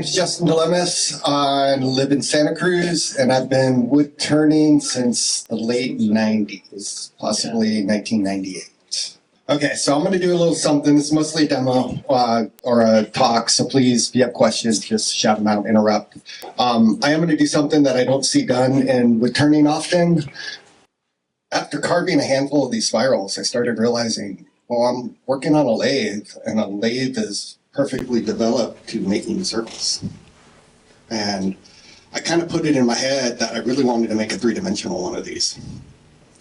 name's Justin Dilemmas. I live in Santa Cruz, and I've been wood turning since the late 90s, possibly 1998. Okay, so I'm going to do a little something. It's mostly a demo or a talk, so please, if you have questions, just shout them out, interrupt. I am going to do something that I don't see done in wood turning often. After carving a handful of these spirals, I started realizing, well, I'm working on a lathe, and a lathe is perfectly developed to making circles. And I kind of put it in my head that I really wanted to make a three-dimensional one of these.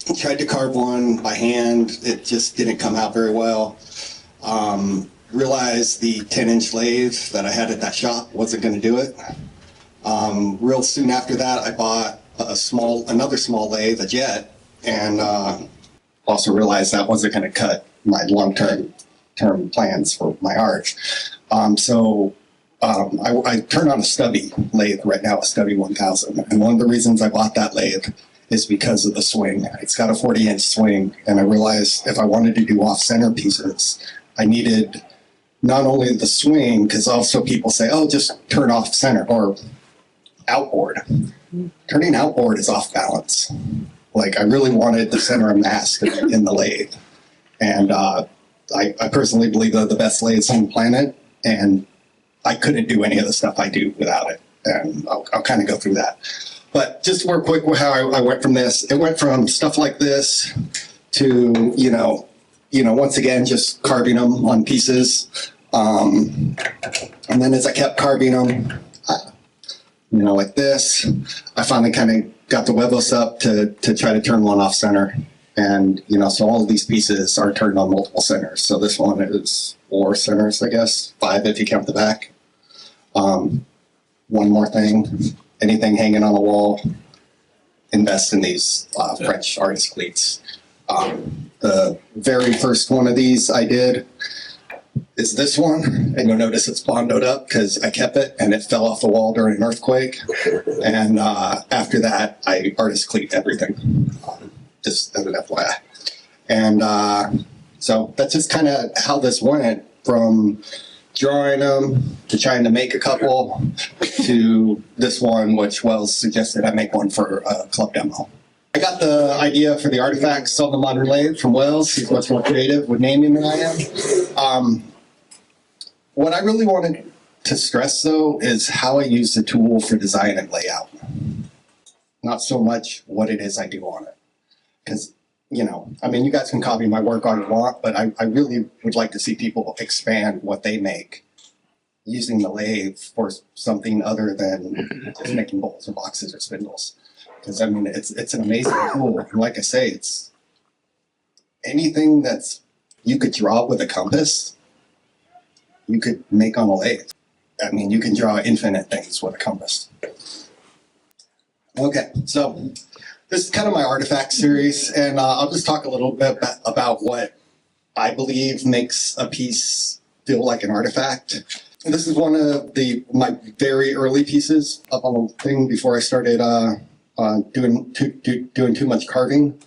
I tried to carve one by hand. It just didn't come out very well. Realized the 10-inch lathe that I had at that shop wasn't going to do it. Real soon after that, I bought another small lathe, a Jet, and also realized that wasn't going to cut my long-term plans for my art. I turned on a Stubby lathe right now, a Stubby 1000. And one of the reasons I bought that lathe is because of the swing. It's got a 40-inch swing, and I realized if I wanted to do off-center pieces, I needed not only the swing, because also people say, oh, just turn off center or outboard. Turning outboard is off balance. Like, I really wanted the center of mass in the lathe. And I personally believe they're the best lathes on the planet, and I couldn't do any of the stuff I do without it. And I'll kind of go through that. But just real quick, how I went from this. It went from stuff like this to, once again, just carving them on pieces. And then as I kept carving them, like this, I finally kind of got the huevos up to try to turn one off center. And, so all of these pieces are turned on multiple centers. So this one is 4 centers, I guess, 5 if you count the back. One more thing, anything hanging on the wall, invest in these French artist cleats. The very first one of these I did is this one, and you'll notice it's bondoed up because I kept it and it fell off the wall during an earthquake. And after that, I artist cleat everything. Just as an FYI. And so that's just kind of how this went, from drawing them to trying to make a couple to this one, which Wells suggested I make one for a club demo. I got the idea for the artifacts on the modern lathe from Wells. He's much more creative with naming than I am. What I really wanted to stress, though, is how I use the tool for design and layout. Not so much what it is I do on it. Because, you guys can copy my work all you want, but I really would like to see people expand what they make using the lathe for something other than just making bolts or boxes or spindles. Because, it's an amazing tool. And like I say, it's anything that's you could draw with a compass, you could make on a lathe. You can draw infinite things with a compass. Okay, so this is kind of my artifact series, and I'll just talk a little bit about what I believe makes a piece feel like an artifact. And this is one of my very early pieces up on the thing before I started doing too much carving.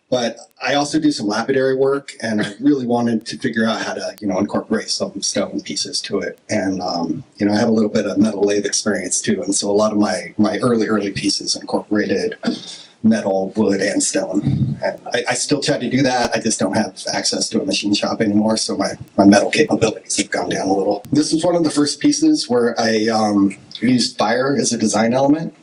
But I also do some lapidary work, and I really wanted to figure out how to, incorporate some stone pieces to it. And, I have a little bit of metal lathe experience too, and so a lot of my early pieces incorporated metal, wood, and stone. And I still try to do that. I just don't have access to a machine shop anymore, so my metal capabilities have gone down a little. This is one of the first pieces where I used fire as a design element.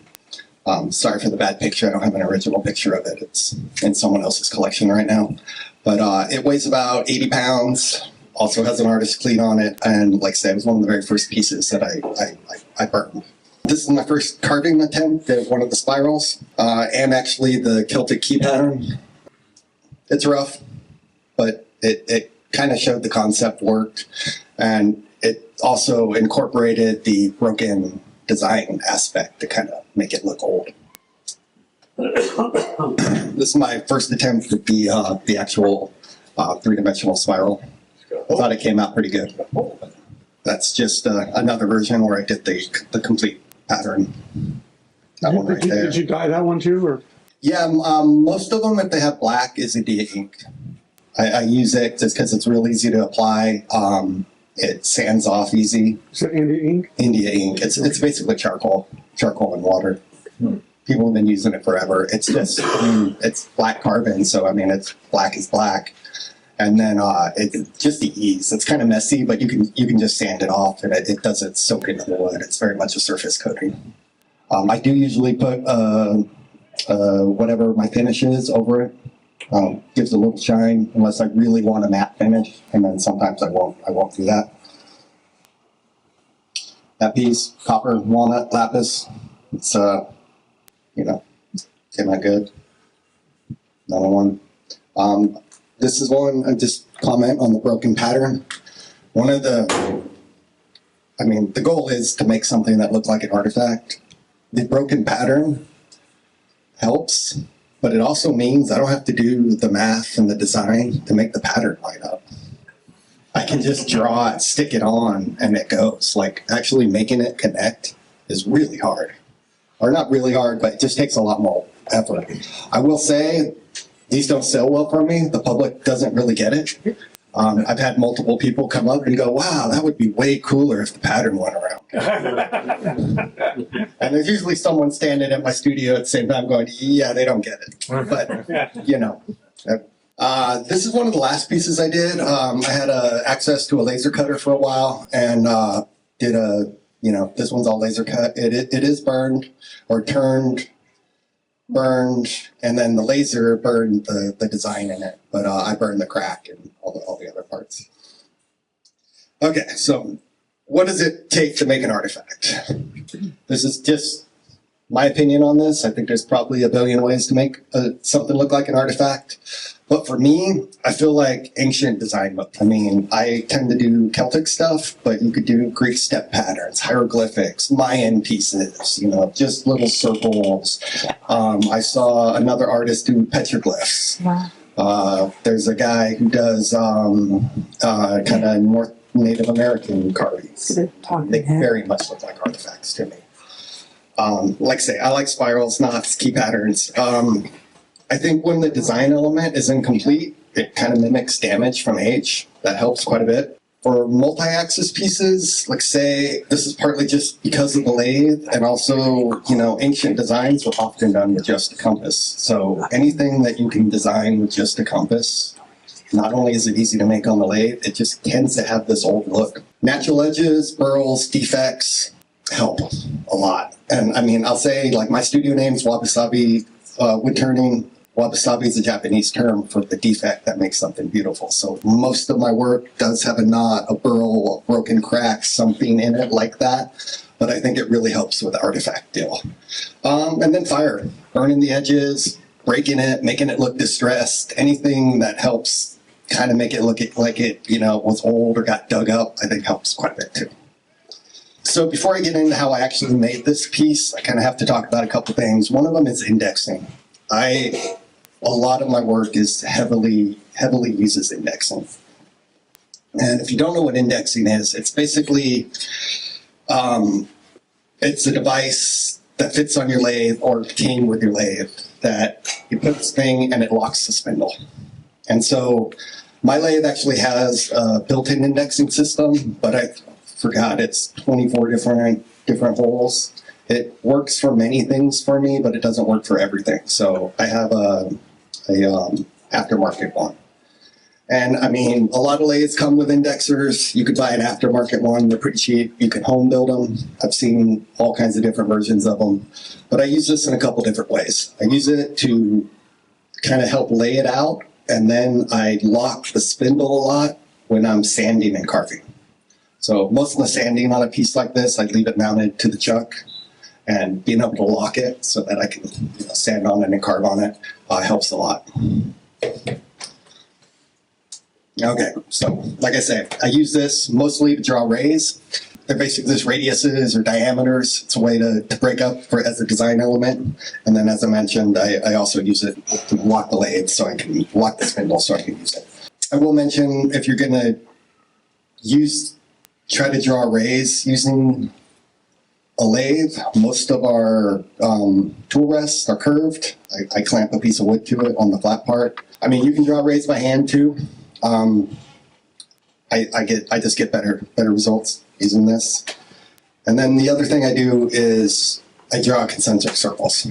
Sorry for the bad picture. I don't have an original picture of it. It's in someone else's collection right now. But it weighs about 80 pounds, also has an artist cleat on it, and like I said, it was one of the very first pieces that I burned. This is my first carving attempt at one of the spirals, and actually the Celtic key pattern. It's rough, but it kind of showed the concept worked, and it also incorporated the broken design aspect to kind of make it look old. This is my first attempt at the actual three-dimensional spiral. I thought it came out pretty good. That's just another version where I did the complete pattern. That one right there. Did you dye that one too, or? Yeah, most of them, if they have black, is India ink. I use it just because it's real easy to apply. It sands off easy. So India ink? India ink. It's basically charcoal and water. People have been using it forever. It's just, it's black carbon, so I mean, it's black as black. And then it's just the ease. It's kind of messy, but you can just sand it off, and it doesn't soak into the wood. It's very much a surface coating. I do usually put whatever my finish is over it. Gives a little shine, unless I really want a matte finish, and then sometimes I won't do that. That piece, copper, walnut, lapis. It's came out good. Another one. This is one, I just comment on the broken pattern. The goal is to make something that looks like an artifact. The broken pattern helps, but it also means I don't have to do the math and the design to make the pattern line up. I can just draw it, stick it on, and it goes. Like, actually making it connect is really hard. Or not really hard, but it just takes a lot more effort. I will say, these don't sell well for me. The public doesn't really get it. I've had multiple people come up and go, wow, that would be way cooler if the pattern went around. And there's usually someone standing at my studio at the same time going, yeah, they don't get it. But, this is one of the last pieces I did. I had access to a laser cutter for a while and did this one's all laser cut. It is burned or turned, burned, and then the laser burned the design in it. But I burned the crack and all the other parts. Okay, so what does it take to make an artifact? This is just my opinion on this. I think there's probably a billion ways to make something look like an artifact. But for me, I feel like ancient design. I mean, I tend to do Celtic stuff, but you could do Greek step patterns, hieroglyphics, Mayan pieces, just little circles. I saw another artist do petroglyphs. Wow. There's a guy who does kind of North Native American carvings. They very much look like artifacts to me. Like I say, I like spirals, knots, key patterns. I think when the design element is incomplete, it kind of mimics damage from age. That helps quite a bit. For multi-axis pieces, like say, this is partly just because of the lathe, and also, ancient designs were often done with just a compass. So anything that you can design with just a compass, not only is it easy to make on the lathe, it just tends to have this old look. Natural edges, burls, defects help a lot. And I mean, I'll say, like, my studio name's Wabi-Sabi Wood Turning. Wabi-sabi is a Japanese term for the defect that makes something beautiful. So most of my work does have a knot, a burl, a broken crack, something in it like that. But I think it really helps with the artifact deal. And then fire, burning the edges, breaking it, making it look distressed. Anything that helps kind of make it look like it, was old or got dug up, I think helps quite a bit too. So before I get into how I actually made this piece, I kind of have to talk about a couple things. One of them is indexing. A lot of my work is heavily uses indexing. And if you don't know what indexing is, it's basically, it's a device that fits on your lathe or came with your lathe that you put this thing and it locks the spindle. And so my lathe actually has a built-in indexing system, but I forgot it's 24 different holes. It works for many things for me, but it doesn't work for everything. So I have a aftermarket one. And I mean, a lot of lathes come with indexers. You could buy an aftermarket one. They're pretty cheap. You can home build them. I've seen all kinds of different versions of them. But I use this in a couple different ways. I use it to kind of help lay it out. And then I lock the spindle a lot when I'm sanding and carving. So most of the sanding on a piece like this, I leave it mounted to the chuck. And being able to lock it so that I can sand on it and carve on it helps a lot. Okay, so like I say, I use this mostly to draw rays. They're basically just radiuses or diameters. It's a way to break up as a design element. And then as I mentioned, I also use it to lock the lathe so I can lock the spindle so I can use it. I will mention if you're gonna try to draw rays using a lathe, most of our tool rests are curved. I clamp a piece of wood to it on the flat part. I mean, you can draw rays by hand too. I just get better results using this. And then the other thing I do is I draw concentric circles.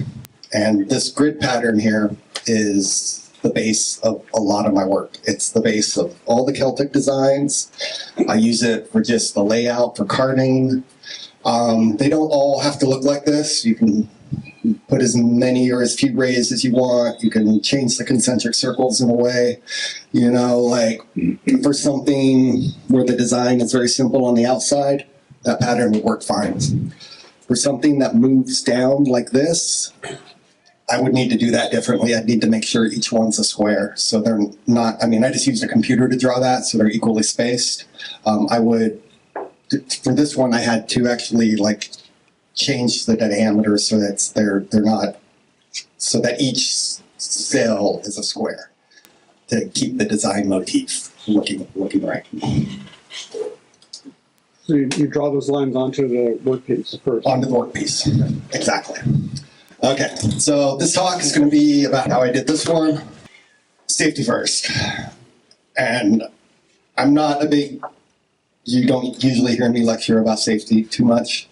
And this grid pattern here is the base of a lot of my work. It's the base of all the Celtic designs. I use it for just the layout for carving. They don't all have to look like this. You can put as many or as few rays as you want. You can change the concentric circles in a way, you know, like for something where the design is very simple on the outside, that pattern would work fine. For something that moves down like this, I would need to do that differently. I'd need to make sure each one's a square. So they're not, I mean, I just used a computer to draw that, so they're equally spaced. I would, for this one, I had to actually like change the diameter so that they're not, so that each cell is a square to keep the design motif looking right. So you draw those lines onto the workpiece first? Onto the workpiece, exactly. Okay, so this talk is going to be about how I did this one. Safety first. And I'm not a big, you don't usually hear me lecture about safety too much.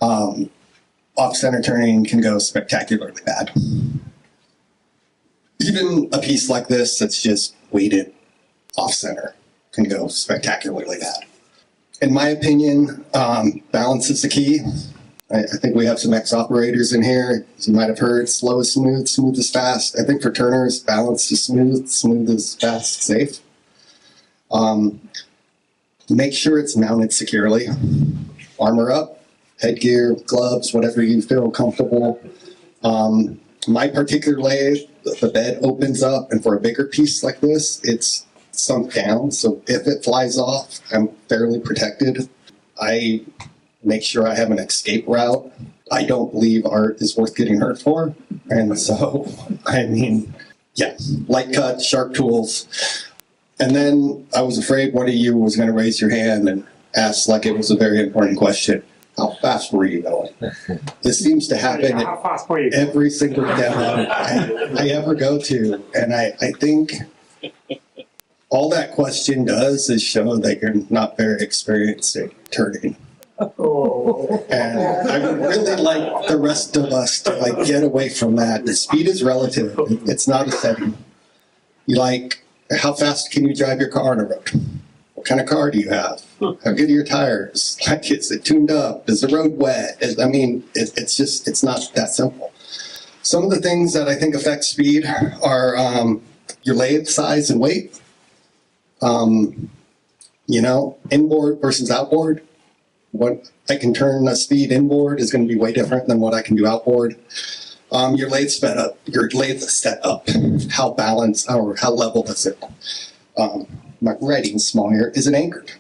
Off-center turning can go spectacularly bad. Even a piece like this that's just weighted off-center can go spectacularly bad. In my opinion, balance is the key. I think we have some ex-operators in here. As you might have heard, slow is smooth, smooth is fast. I think for turners, balance is smooth, smooth is fast, safe. Make sure it's mounted securely. Armor up, headgear, gloves, whatever you feel comfortable. My particular lathe, the bed opens up, and for a bigger piece like this, it's sunk down. So if it flies off, I'm fairly protected. I make sure I have an escape route. I don't believe art is worth getting hurt for. And so, I mean, yeah, light cut, sharp tools. And then I was afraid one of you was going to raise your hand and ask like it was a very important question. How fast were you going? This seems to happen at every single demo I ever go to. And I think all that question does is show that you're not very experienced at turning. And I would really like the rest of us to like get away from that. The speed is relative. It's not a setting. You like, how fast can you drive your car on a road? What kind of car do you have? How good are your tires? Like, is it tuned up? Is the road wet? I mean, it's not that simple. Some of the things that I think affect speed are your lathe size and weight. You know, inboard versus outboard. What I can turn a speed inboard is going to be way different than what I can do outboard. Your lathe set up. How balanced or how level is it? My writing's small here. Is it anchored?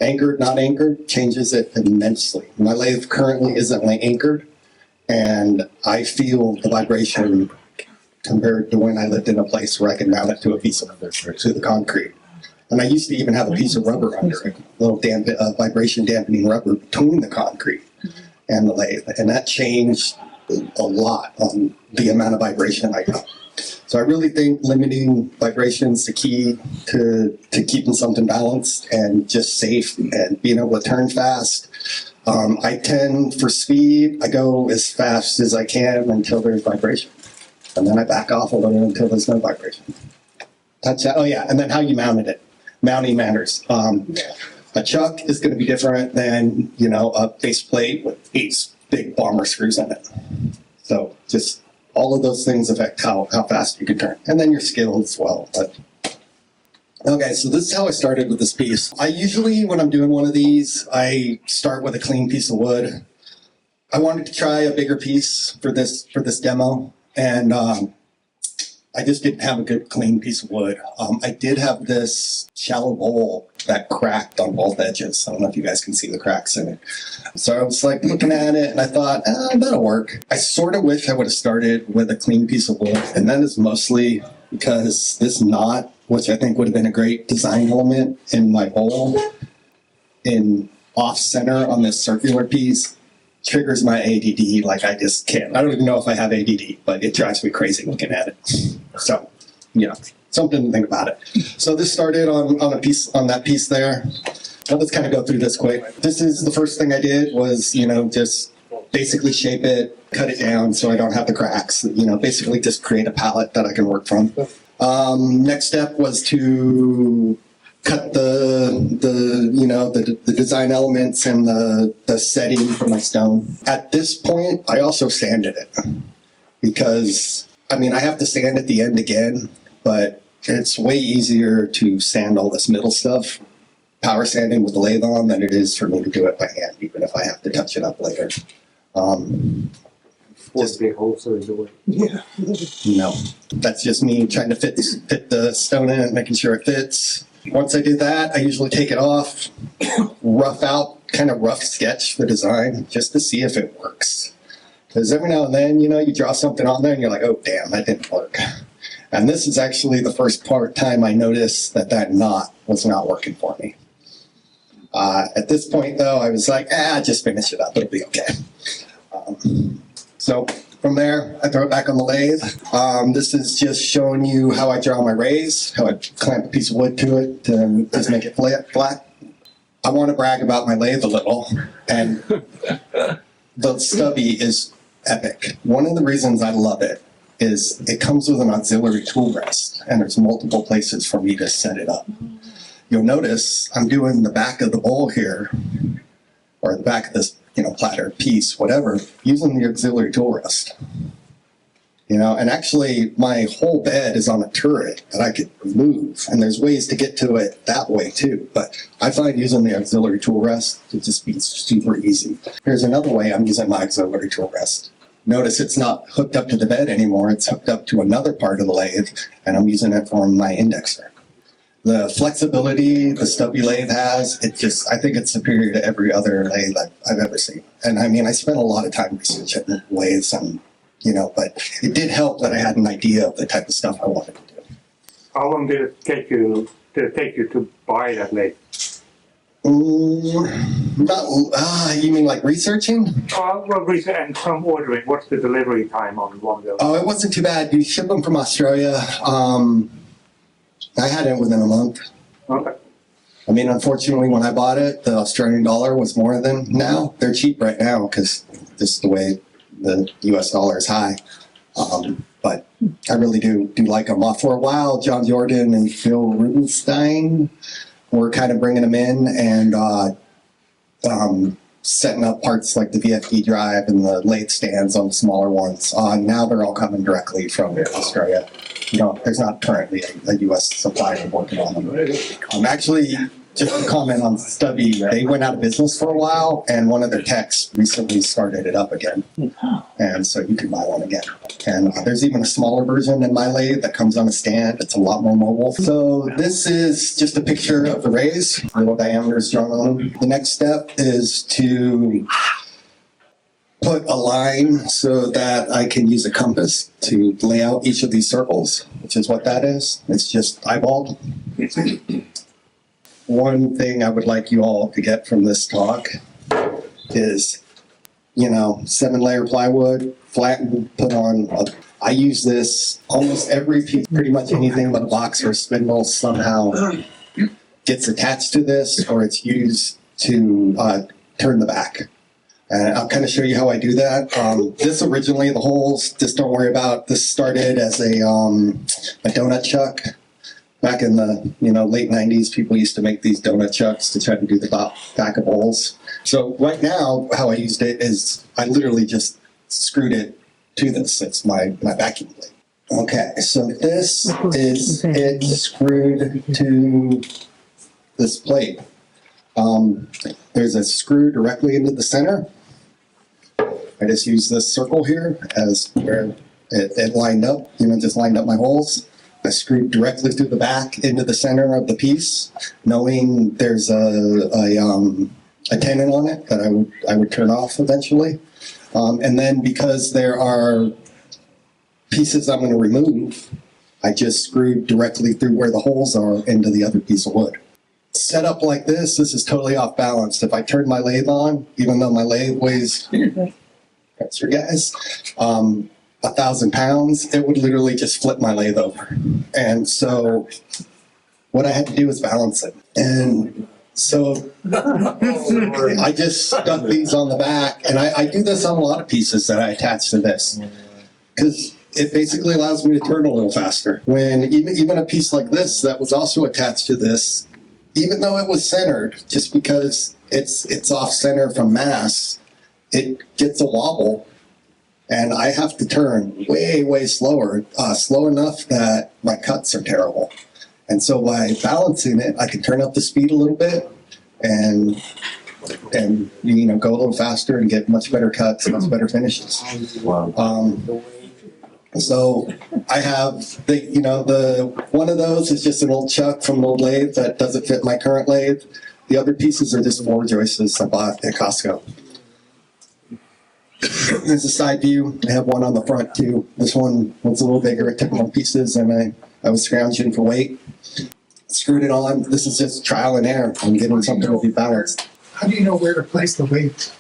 Anchored, not anchored, changes it immensely. My lathe currently isn't anchored, and I feel the vibration compared to when I lived in a place where I could mount it to a piece of to the concrete. And I used to even have a piece of rubber under it, a little vibration dampening rubber between the concrete and the lathe. And that changed a lot on the amount of vibration I got. So I really think limiting vibration is the key to keeping something balanced and just safe and being able to turn fast. I tend, for speed, I go as fast as I can until there's vibration. And then I back off a little until there's no vibration. That's oh yeah, and then how you mounted it. Mounting matters. A chuck is going to be different than, you know, a base plate with 8 big bomber screws in it. So just all of those things affect how fast you can turn. And then your skill as well. But okay, so this is how I started with this piece. I usually, when I'm doing one of these, I start with a clean piece of wood. I wanted to try a bigger piece for this demo. And I just didn't have a good clean piece of wood. I did have this shallow bowl that cracked on both edges. I don't know if you guys can see the cracks in it. So I was like looking at it and I thought, that'll work. I sort of wish I would have started with a clean piece of wood. And that is mostly because this knot, which I think would have been a great design element in my bowl, in off center on this circular piece, triggers my ADD like I just can't. I don't even know if I have ADD, but it drives me crazy looking at it. So, you know, something to think about it. So this started on that piece there. Let's kind of go through this quick. This is the first thing I did was, just basically shape it, cut it down so I don't have the cracks, basically just create a palette that I can work from. Next step was to cut the design elements and the setting for my stone. At this point, I also sanded it because, I have to sand at the end again, but it's way easier to sand all this middle stuff, power sanding with the lathe on, than it is for me to do it by hand, even if I have to touch it up later. Just big holes in the way. Yeah. No, that's just me trying to fit the stone in and making sure it fits. Once I do that, I usually take it off, rough sketch the design just to see if it works. Because every now and then, you draw something on there and you're like, oh, damn, that didn't work. And this is actually the first time I noticed that knot was not working for me. At this point, though, I was like, just finish it up. It'll be okay. So from there, I throw it back on the lathe. This is just showing you how I draw my rays, how I clamp a piece of wood to it to just make it flat. I want to brag about my lathe a little, and the stubby is epic. One of the reasons I love it is it comes with an auxiliary tool rest, and there's multiple places for me to set it up. You'll notice I'm doing the back of the bowl here, or the back of this platter, piece, whatever, using the auxiliary tool rest. And actually my whole bed is on a turret that I could move, and there's ways to get to it that way too. But I find using the auxiliary tool rest to just be super easy. Here's another way I'm using my auxiliary tool rest. Notice it's not hooked up to the bed anymore. It's hooked up to another part of the lathe, and I'm using it for my indexer. The flexibility the stubby lathe has, I think it's superior to every other lathe I've ever seen. And I spent a lot of time researching lathes, and, but it did help that I had an idea of the type of stuff I wanted to do. How long did it take you to buy that lathe? You mean like researching? Research and from ordering. What's the delivery time on one of those? Oh, it wasn't too bad. You ship them from Australia. I had it within a month. Okay. Unfortunately, when I bought it, the Australian dollar was more than now. They're cheap right now because this is the way the U.S. dollar is high. But I really do like them. For a while, John Jordan and Phil Rubenstein were kind of bringing them in and setting up parts like the VFD drive and the lathe stands on the smaller ones. Now they're all coming directly from Australia. There's not currently a U.S. supplier working on them. Actually, just to comment on Stubby, they went out of business for a while, and one of their techs recently started it up again. And so you can buy one again. And there's even a smaller version in my lathe that comes on a stand. It's a lot more mobile. So this is just a picture of the rays, little diameters drawn on them. The next step is to put a line so that I can use a compass to lay out each of these circles, which is what that is. It's just eyeballed. One thing I would like you all to get from this talk is, 7-layer plywood, flattened, put on. I use this almost every piece, pretty much anything but a box or a spindle somehow gets attached to this, or it's used to turn the back. And I'll kind of show you how I do that. This originally, the holes, just don't worry about. This started as a donut chuck. Back in the late 90s, people used to make these donut chucks to try to do the back of holes. So right now, how I used it is I literally just screwed it to this. It's my vacuum blade. Okay, so this is it screwed to this plate. There's a screw directly into the center. I just use this circle here as where it lined up, just lined up my holes. I screwed directly through the back into the center of the piece, knowing there's a tenon on it that I would turn off eventually. And then because there are pieces I'm going to remove, I just screwed directly through where the holes are into the other piece of wood. Set up like this is totally off balance. If I turn my lathe on, even though my lathe weighs, that's for guys, 1,000 pounds, it would literally just flip my lathe over. And so what I had to do was balance it. And so I just stuck these on the back, and I do this on a lot of pieces that I attach to this, because it basically allows me to turn a little faster. When even a piece like this that was also attached to this, even though it was centered, just because it's off center from mass, it gets a wobble, and I have to turn way slower, slow enough that my cuts are terrible. And so by balancing it, I can turn up the speed a little bit and go a little faster and get much better cuts, much better finishes. So I have the one of those is just an old chuck from an old lathe that doesn't fit my current lathe. The other pieces are just floor joists I bought at Costco. There's a side view. I have one on the front too. This one was a little bigger. It took more pieces, and I was scrounging for weight. Screwed it on. This is just trial and error. I'm getting something to be balanced. How do you know where to place the weight?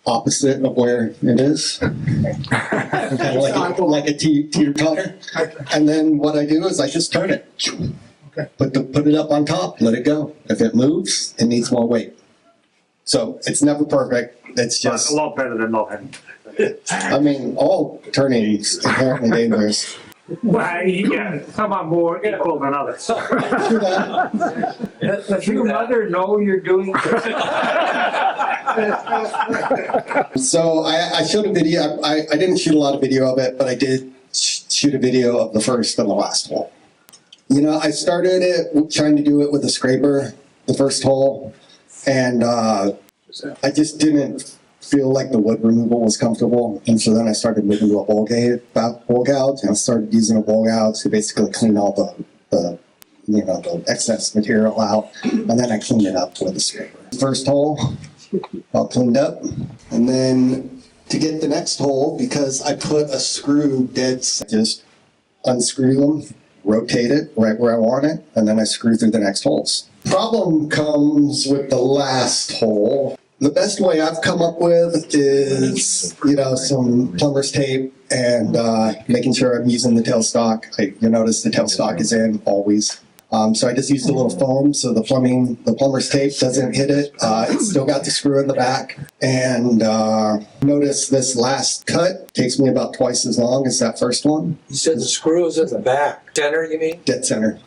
Opposite of where it is. Kind of like a teeter-totter. And then what I do is I just turn it. Okay. Put it up on top, let it go. If it moves, it needs more weight. So it's never perfect. It's But just, a lot better than not having. I mean, all turning is inherently dangerous. Well, yeah, some are more equal than others. Does your mother know you're doing this? So I showed a video. I didn't shoot a lot of video of it, but I did shoot a video of the first and the last hole. I started it trying to do it with a scraper, the first hole, and I just didn't feel like the wood removal was comfortable, and so then I started moving to a bowl gouge, and I started using a bowl gouge to basically clean all the excess material out, and then I cleaned it up with a scraper. First hole, all cleaned up, and then to get the next hole, because I put a screw dead, just unscrew them, rotate it right where I want it, and then I screw through the next holes. Problem comes with the last hole. The best way I've come up with is, some plumber's tape and making sure I'm using the tailstock. You notice the tailstock is in always. So I just used a little foam so the plumber's tape doesn't hit it. It's still got the screw in the back. And notice this last cut takes me about twice as long as that first one. You said the screw is in the back. Center, you mean? Dead center.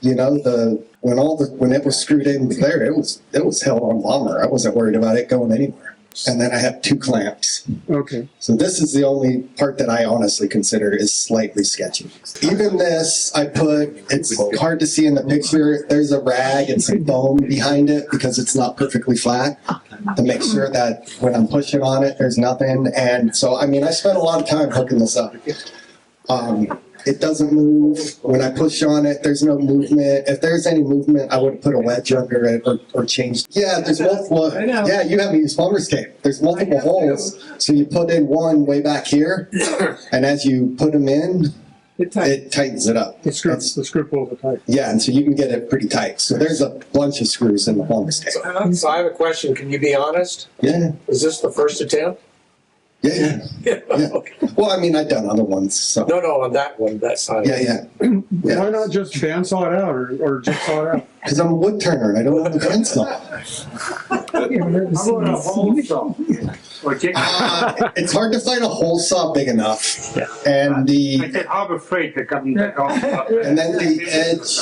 When it was screwed in there, it was held on longer. I wasn't worried about it going anywhere. And then I have 2 clamps. Okay. So this is the only part that I honestly consider is slightly sketchy. Even this, it's hard to see in the picture. There's a rag and some foam behind it because it's not perfectly flat to make sure that when I'm pushing on it, there's nothing. And so, I spent a lot of time hooking this up. It doesn't move. When I push on it, there's no movement. If there's any movement, I would put a wedge under it or change. Yeah, there's multiple. Yeah, you haven't used plumber's tape. There's multiple holes. So you put in one way back here, and as you put them in, it tightens it up. The screw pulls it tight. Yeah, and so you can get it pretty tight. So there's a bunch of screws in the plumber's tape. So I have a question. Can you be honest? Yeah. Is this the first attempt? Yeah. Okay. Well, I've done other ones. So. No, on that one, that side. Yeah. Why not just bandsaw it out or jigsaw it out? Because I'm a wood turner and I don't have a pencil. It's hard to find a hole saw big enough. Yeah. And I said Harbor Freight that comes and then the edge,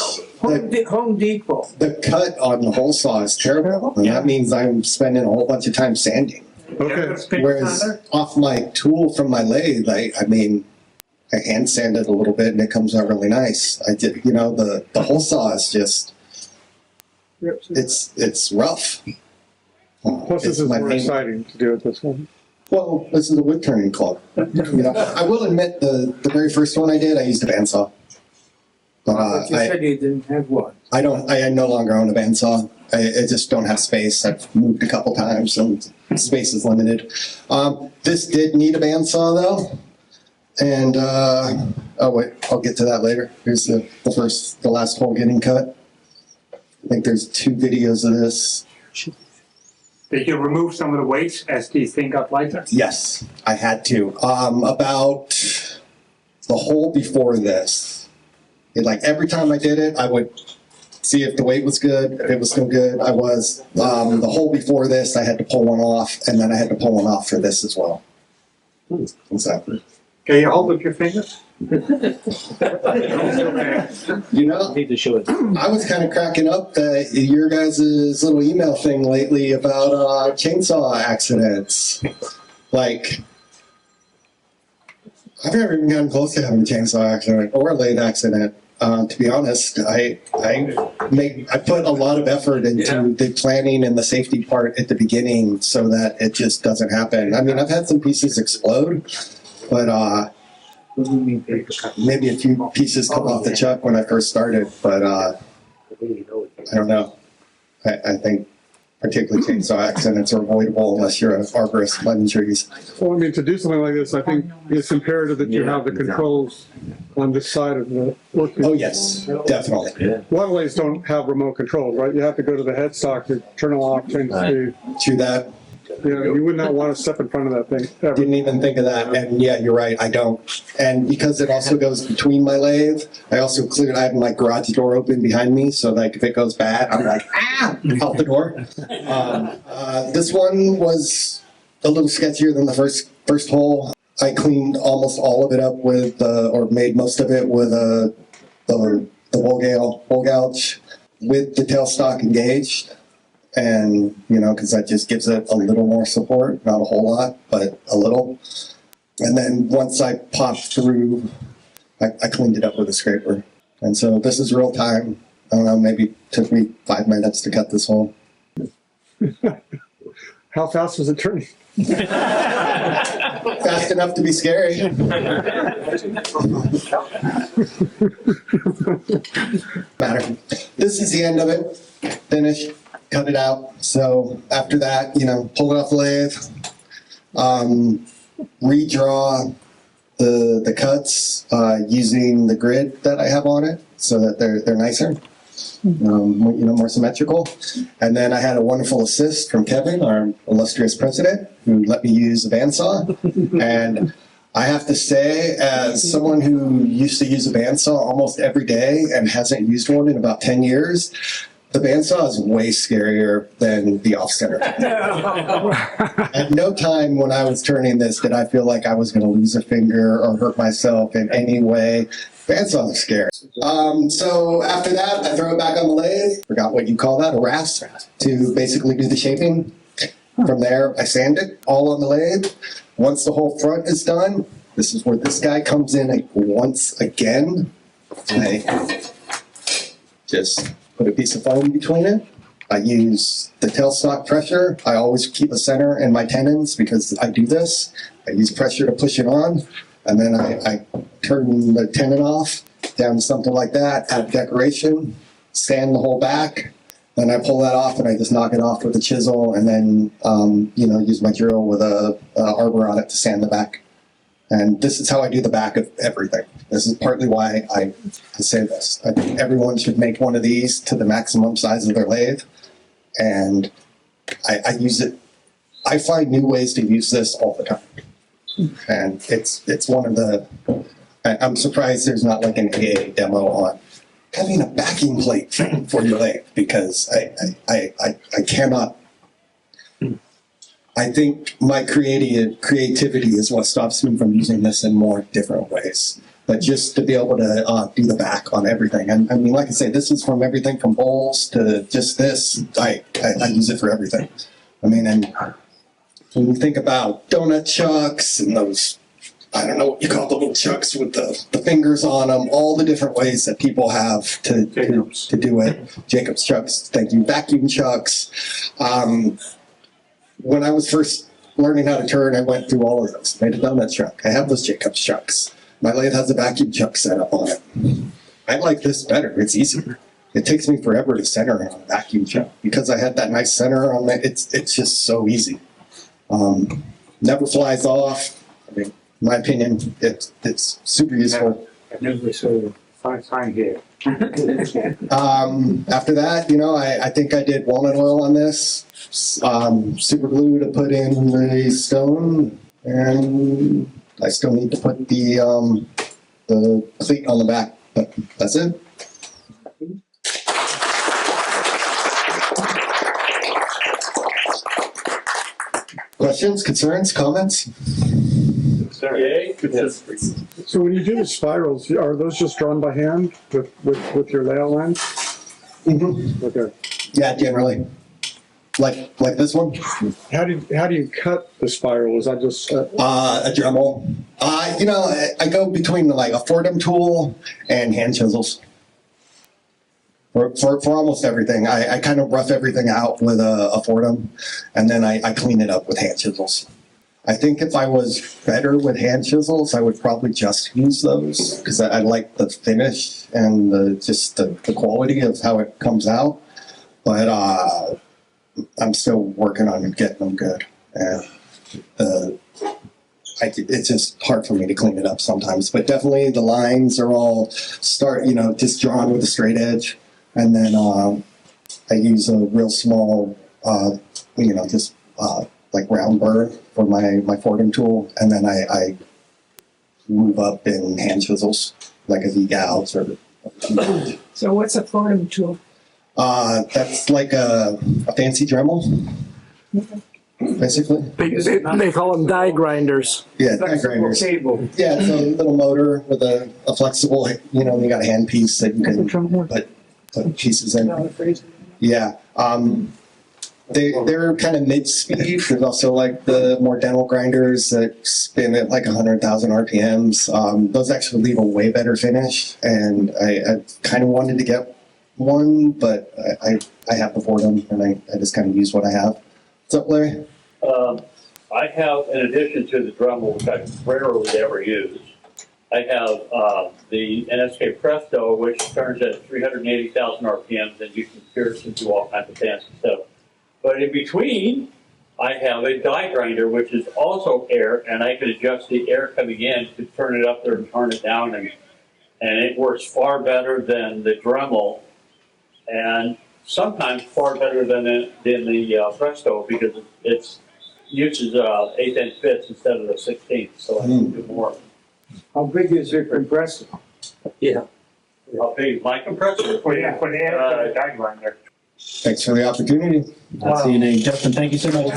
Home Depot. the cut on the hole saw is terrible. And that means I'm spending a whole bunch of time sanding. Okay. Whereas off my tool from my lathe, I hand sand it a little bit and it comes out really nice. I did, the hole saw is just, it's rough. Plus, this is more exciting to do it this way. Well, this is a wood turning club. I will admit the very first one I did, I used a bandsaw. But you said you didn't have one. I no longer own a bandsaw. I just don't have space. I've moved a couple times and space is limited. This did need a bandsaw though. And, I'll get to that later. Here's the last hole getting cut. I think there's 2 videos of this. Did you remove some of the weights as the thing got lighter? Yes, I had to. About the hole before this, like every time I did it, I would see if the weight was good, if it was still good. I was. The hole before this, I had to pull one off, and then I had to pull one off for this as well. Exactly. Can you hold up your fingers? You know, Need to show it. I was kind of cracking up at your guys' little email thing lately about chainsaw accidents. Like, I've never even gotten close to having a chainsaw accident or a lathe accident. To be honest, I put a lot of effort into the planning and the safety part at the beginning so that it just doesn't happen. I mean, I've had some pieces explode, but maybe a few pieces come off the chuck when I first started. But I don't know. I think particularly chainsaw accidents are avoidable unless you're an arborist planting trees. Well, I mean, to do something like this, I think it's imperative that you have the controls on this side of the workpiece. Oh yes, definitely. A lot of lathes don't have remote controls, right? You have to go to the headstock to turn it off, change the speed. True that. You know, you would not want to step in front of that thing ever. Didn't even think of that. And yeah, you're right. I don't. And because it also goes between my lathe, I have my garage door open behind me. So like if it goes bad, I'm like, out the door. This one was a little sketchier than the first hole. I cleaned almost all of it up with, or made most of it with the hole gouge with the tailstock engaged. And, you know, because that just gives it a little more support, not a whole lot, but a little. And then once I popped through, I cleaned it up with a scraper. And so this is real time. I don't know, maybe took me 5 minutes to cut this hole. How fast was it turning? Fast enough to be scary. Matter. This is the end of it. Finished. Cut it out. So after that, you know, pull it off the lathe, redraw the cuts using the grid that I have on it, so that they're nicer, more symmetrical. And then I had a wonderful assist from Kevin, our illustrious president, who let me use a bandsaw. And I have to say, as someone who used to use a bandsaw almost every day and hasn't used one in about 10 years, the bandsaw is way scarier than the off-center. At no time when I was turning this did I feel like I was going to lose a finger or hurt myself in any way. Bandsaws are scary. So after that, I throw it back on the lathe. Forgot what you call that, a rasp, to basically do the shaping. From there, I sand it all on the lathe. Once the whole front is done, this is where this guy comes in once again. I just put a piece of foam between it. I use the tailstock pressure. I always keep a center in my tenons because I do this. I use pressure to push it on, and then I turn the tenon off down to something like that, add decoration, sand the whole back, then I pull that off and I just knock it off with a chisel, and then use my drill with a arbor on it to sand the back. And this is how I do the back of everything. This is partly why I say this. I think everyone should make one of these to the maximum size of their lathe. And I use it. I find new ways to use this all the time. And it's one of the, I'm surprised there's not like an AA demo on having a backing plate for your lathe, because I cannot. I think my creativity is what stops me from using this in more different ways. But just to be able to do the back on everything. And I mean, like I say, this is from everything from bowls to just this. I use it for everything. I mean, and when you think about donut chucks and those, I don't know what you call the little chucks with the fingers on them, all the different ways that people have to do it. Jacob's chucks, thank you. Vacuum chucks. When I was first learning how to turn, I went through all of those. Made a donut chuck. I have those Jacob's chucks. My lathe has a vacuum chuck set up on it. I like this better. It's easier. It takes me forever to center on a vacuum chuck because I had that nice center on it. It's just so easy. Never flies off. I mean, in my opinion, it's super useful. I never saw a fine sign here. After that, I think I did walnut oil on this. Super glue to put in the stone, and I still need to put the the cleat on the back. But that's it. Questions, concerns, comments? Yay? So when you do the spirals, are those just drawn by hand with your layout lines? Mm-hmm. Okay. Yeah, generally. Like this one? How do you cut the spiral? Is that just A Dremel. I go between like a Fordham tool and hand chisels. For almost everything. I kind of rough everything out with a Fordham, and then I clean it up with hand chisels. I think if I was better with hand chisels, I would probably just use those because I like the finish and the quality of how it comes out. But I'm still working on getting them good. And it's just hard for me to clean it up sometimes. But definitely the lines are all just drawn with a straight edge. And then I use a real small, like round burr for my Fordham tool. And then I move up in hand chisels, like a V-Gals or. So what's a Fordham tool? That's like a fancy Dremel, basically. They call them die grinders. Yeah, die grinders. Cable. Yeah, it's a little motor with a flexible, you got a hand piece that you can put pieces in. Yeah. They're kind of mid-speed. There's also like the more dental grinders that spin at like 100,000 RPMs. Those actually leave a way better finish, and I kind of wanted to get one, but I have the Fordham, and I just kind of use what I have. What's up, Larry? I have, in addition to the Dremel, which I rarely ever use, I have the NSK Presto, which turns at 380,000 RPMs, and you can pierce and do all kinds of fancy stuff. But in between, I have a die grinder, which is also air, and I can adjust the air coming in to turn it up there and turn it down, and it works far better than the Dremel, and sometimes far better than the Presto, because it uses 1/8" bits instead of the 16th, so I can do more. How big is your compressor? Yeah. How big is my compressor? For the air die grinder. Thanks for the opportunity. That's CNA. Justin, thank you so much.